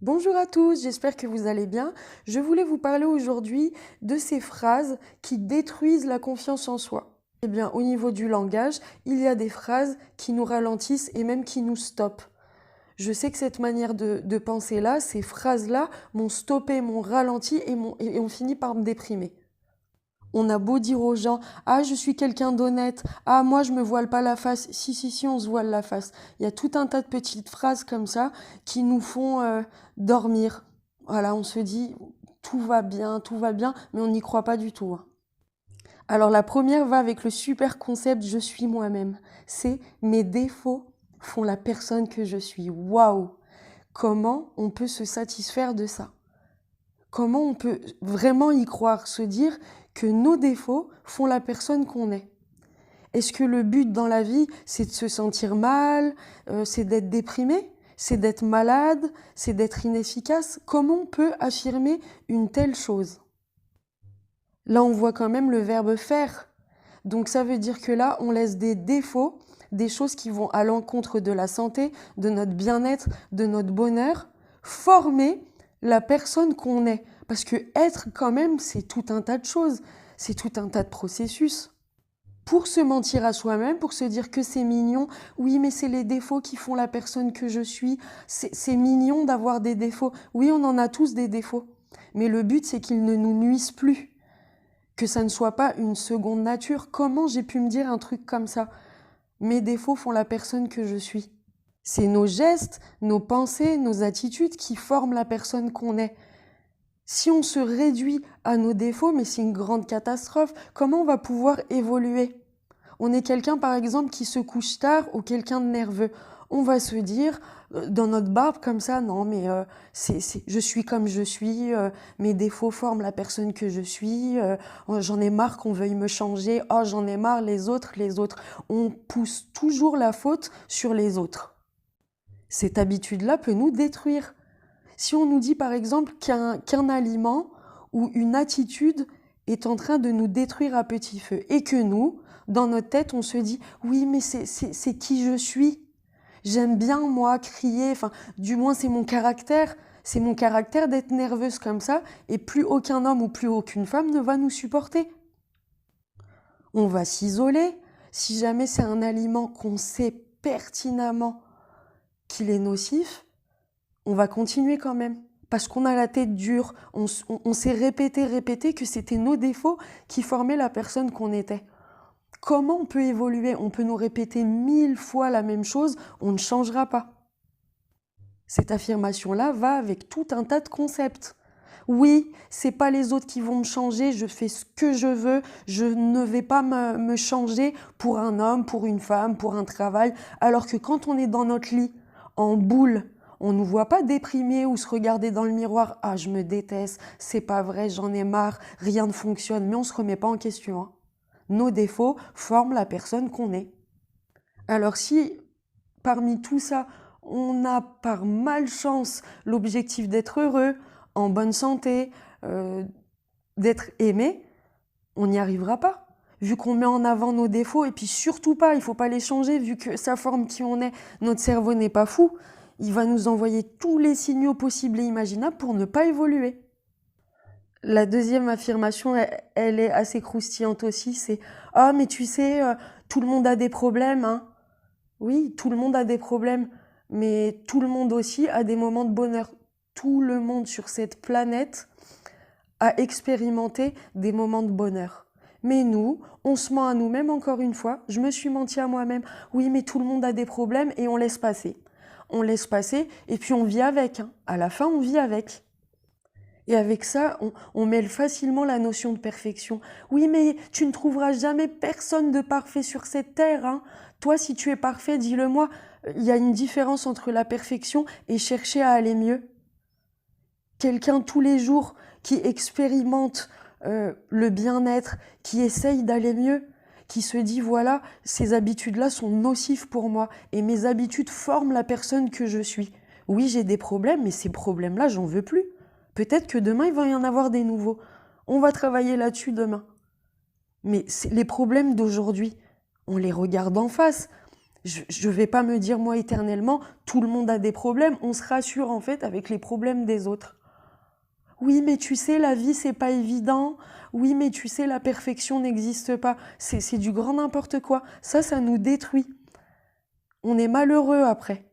Bonjour à tous, j'espère que vous allez bien. Je voulais vous parler aujourd'hui de ces phrases qui détruisent la confiance en soi. Eh bien, au niveau du langage, il y a des phrases qui nous ralentissent et même qui nous stoppent. Je sais que cette manière de penser-là, ces phrases-là m'ont stoppé, m'ont ralenti et ont fini par me déprimer. On a beau dire aux gens, ah, je suis quelqu'un d'honnête, ah, moi, je me voile pas la face. Si, on se voile la face. Il y a tout un tas de petites phrases comme ça qui nous font dormir. Voilà, on se dit, tout va bien, mais on n'y croit pas du tout, hein. Alors, la première va avec le super concept je suis moi-même. C'est mes défauts font la personne que je suis. Waouh! Comment on peut se satisfaire de ça? Comment on peut vraiment y croire, se dire que nos défauts font la personne qu'on est? Est-ce que le but dans la vie, c'est de se sentir mal, c'est d'être déprimé, c'est d'être malade, c'est d'être inefficace? Comment on peut affirmer une telle chose? Là, on voit quand même le verbe faire. Donc ça veut dire que là, on laisse des défauts, des choses qui vont à l'encontre de la santé, de notre bien-être, de notre bonheur, former la personne qu'on est. Parce que être quand même, c'est tout un tas de choses, c'est tout un tas de processus. Pour se mentir à soi-même, pour se dire que c'est mignon, oui, mais c'est les défauts qui font la personne que je suis, c'est mignon d'avoir des défauts. Oui, on en a tous des défauts, mais le but, c'est qu'ils ne nous nuisent plus, que ça ne soit pas une seconde nature. Comment j'ai pu me dire un truc comme ça? Mes défauts font la personne que je suis. C'est nos gestes, nos pensées, nos attitudes qui forment la personne qu'on est. Si on se réduit à nos défauts, mais c'est une grande catastrophe, comment on va pouvoir évoluer? On est quelqu'un, par exemple, qui se couche tard ou quelqu'un de nerveux. On va se dire, dans notre barbe comme ça, non, mais je suis comme je suis, mes défauts forment la personne que je suis, j'en ai marre qu'on veuille me changer, oh, j'en ai marre, les autres, les autres. On pousse toujours la faute sur les autres. Cette habitude-là peut nous détruire. Si on nous dit par exemple qu'un aliment ou une attitude est en train de nous détruire à petit feu et que nous, dans notre tête, on se dit oui mais c'est qui je suis. J'aime bien moi crier, enfin du moins c'est mon caractère d'être nerveuse comme ça et plus aucun homme ou plus aucune femme ne va nous supporter. On va s'isoler. Si jamais c'est un aliment qu'on sait pertinemment qu'il est nocif, on va continuer quand même. Parce qu'on a la tête dure, on s'est répété que c'était nos défauts qui formaient la personne qu'on était. Comment on peut évoluer? On peut nous répéter 1000 fois la même chose, on ne changera pas. Cette affirmation-là va avec tout un tas de concepts. Oui, c'est pas les autres qui vont me changer, je fais ce que je veux, je ne vais pas me changer pour un homme, pour une femme, pour un travail, alors que quand on est dans notre lit, en boule, on ne nous voit pas déprimé ou se regarder dans le miroir, ah je me déteste, c'est pas vrai, j'en ai marre, rien ne fonctionne, mais on se remet pas en question, hein. Nos défauts forment la personne qu'on est. Alors si parmi tout ça, on a par malchance l'objectif d'être heureux, en bonne santé, d'être aimé, on n'y arrivera pas. Vu qu'on met en avant nos défauts, et puis surtout pas, il ne faut pas les changer, vu que ça forme qui on est, notre cerveau n'est pas fou, il va nous envoyer tous les signaux possibles et imaginables pour ne pas évoluer. La deuxième affirmation, elle est assez croustillante aussi, c'est « Ah, mais tu sais, tout le monde a des problèmes, hein ». Oui, tout le monde a des problèmes, mais tout le monde aussi a des moments de bonheur. Tout le monde sur cette planète a expérimenté des moments de bonheur. Mais nous, on se ment à nous-mêmes encore une fois. Je me suis menti à moi-même. Oui, mais tout le monde a des problèmes et on laisse passer. On laisse passer et puis on vit avec, hein. À la fin, on vit avec. Et avec ça, on mêle facilement la notion de perfection. Oui, mais tu ne trouveras jamais personne de parfait sur cette terre, hein. Toi, si tu es parfait, dis-le-moi. Il y a une différence entre la perfection et chercher à aller mieux. Quelqu'un tous les jours qui expérimente le bien-être, qui essaye d'aller mieux, qui se dit voilà, ces habitudes-là sont nocives pour moi et mes habitudes forment la personne que je suis. Oui, j'ai des problèmes, mais ces problèmes-là, j'en veux plus. Peut-être que demain, il va y en avoir des nouveaux. On va travailler là-dessus demain. Mais les problèmes d'aujourd'hui, on les regarde en face. Je vais pas me dire, moi, éternellement, tout le monde a des problèmes. On se rassure, en fait, avec les problèmes des autres. Oui, mais tu sais, la vie, c'est pas évident. Oui, mais tu sais, la perfection n'existe pas. C'est du grand n'importe quoi. Ça nous détruit. On est malheureux après.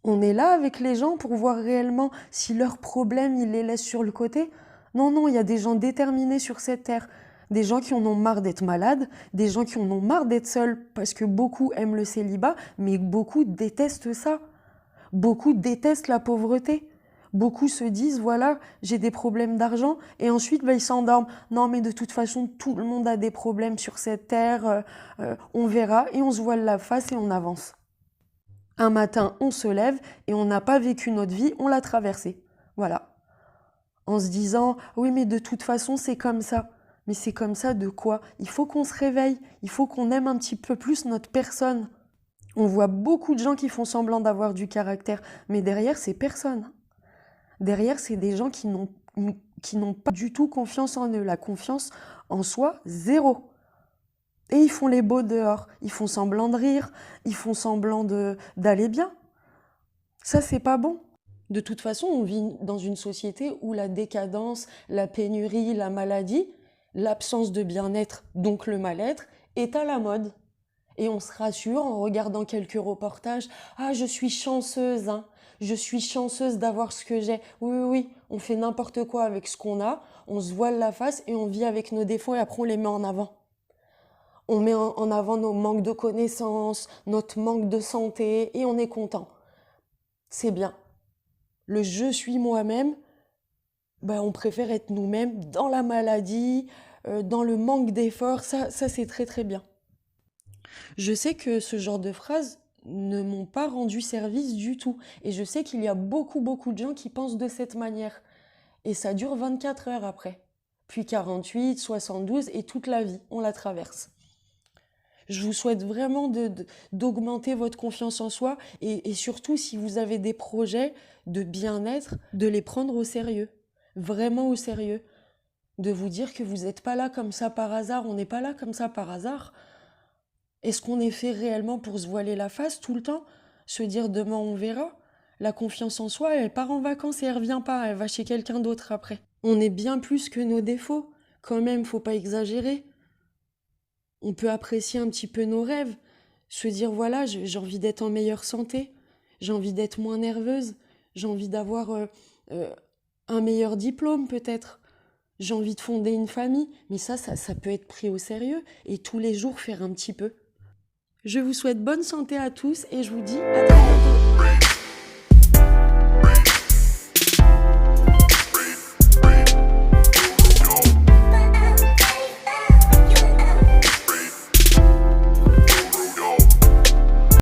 On est là avec les gens pour voir réellement si leurs problèmes, ils les laissent sur le côté. Non, non, il y a des gens déterminés sur cette terre. Des gens qui en ont marre d'être malades, des gens qui en ont marre d'être seuls, parce que beaucoup aiment le célibat, mais beaucoup détestent ça. Beaucoup détestent la pauvreté. Beaucoup se disent, voilà, j'ai des problèmes d'argent, et ensuite, ils s'endorment. Non, mais de toute façon, tout le monde a des problèmes sur cette terre, on verra, et on se voile la face et on avance. Un matin, on se lève et on n'a pas vécu notre vie, on l'a traversée. Voilà. En se disant, oui, mais de toute façon, c'est comme ça. Mais c'est comme ça de quoi? Il faut qu'on se réveille, il faut qu'on aime un petit peu plus notre personne. On voit beaucoup de gens qui font semblant d'avoir du caractère, mais derrière, c'est personne. Derrière, c'est des gens qui n'ont pas du tout confiance en eux. La confiance en soi, zéro. Et ils font les beaux dehors, ils font semblant de rire, ils font semblant d'aller bien. Ça, c'est pas bon. De toute façon, on vit dans une société où la décadence, la pénurie, la maladie, l'absence de bien-être, donc le mal-être, est à la mode. Et on se rassure en regardant quelques reportages. Ah, je suis chanceuse, hein. Je suis chanceuse d'avoir ce que j'ai. Oui, oui, oui, on fait n'importe quoi avec ce qu'on a, on se voile la face et on vit avec nos défauts et après on les met en avant. On met en avant nos manques de connaissances, notre manque de santé, et on est content. C'est bien. Le je suis moi-même, on préfère être nous-mêmes dans la maladie, dans le manque d'efforts, ça c'est très très bien. Je sais que ce genre de phrases ne m'ont pas rendu service du tout, et je sais qu'il y a beaucoup beaucoup de gens qui pensent de cette manière, et ça dure 24 heures après, puis 48, 72, et toute la vie, on la traverse. Je vous souhaite vraiment d'augmenter votre confiance en soi et surtout si vous avez des projets de bien-être, de les prendre au sérieux, vraiment au sérieux. De vous dire que vous n'êtes pas là comme ça par hasard, on n'est pas là comme ça par hasard. Est-ce qu'on est fait réellement pour se voiler la face tout le temps? Se dire demain on verra? La confiance en soi, elle part en vacances et elle revient pas, elle va chez quelqu'un d'autre après. On est bien plus que nos défauts, quand même, faut pas exagérer. On peut apprécier un petit peu nos rêves, se dire voilà, j'ai envie d'être en meilleure santé, j'ai envie d'être moins nerveuse, j'ai envie d'avoir un meilleur diplôme peut-être, j'ai envie de fonder une famille, mais ça peut être pris au sérieux et tous les jours faire un petit peu. Je vous souhaite bonne santé à tous et je vous dis à très bientôt.